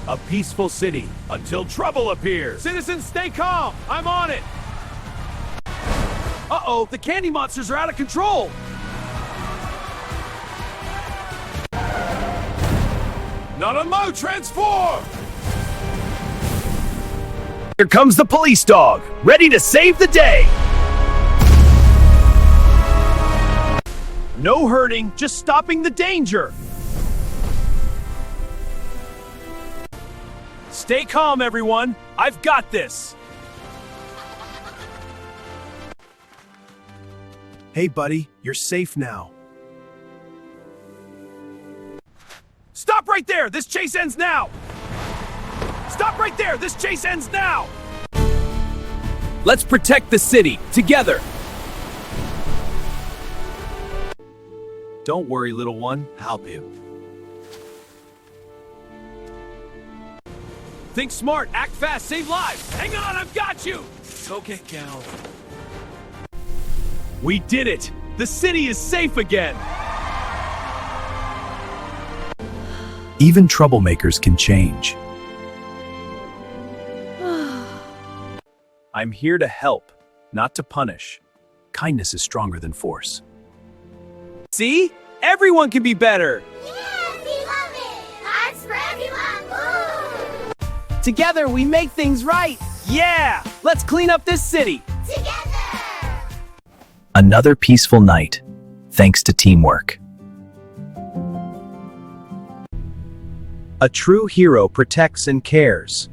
A peaceful city until trouble appears. Citizens, stay calm. I'm on it. Uh-oh, the candy monsters are out of control. Not a Mo, transform! Here comes the police dog, ready to save the day. No hurting, just stopping the danger. Stay calm, everyone. I've got this. Hey, buddy, you're safe now. Stop right there! This chase ends now! Stop right there! This chase ends now! Let's protect the city, together! Don't worry, little one. I'll help you. Think smart, act fast, save lives! Hang on, I've got you! Go get Gal. We did it! The city is safe again! Even troublemakers can change. I'm here to help, not to punish. Kindness is stronger than force. See? Everyone can be better! Yes, we love it! Hearts for everyone! Woo! Together we make things right! Yeah! Let's clean up this city! Together! Another peaceful night, thanks to teamwork. A true hero protects and cares.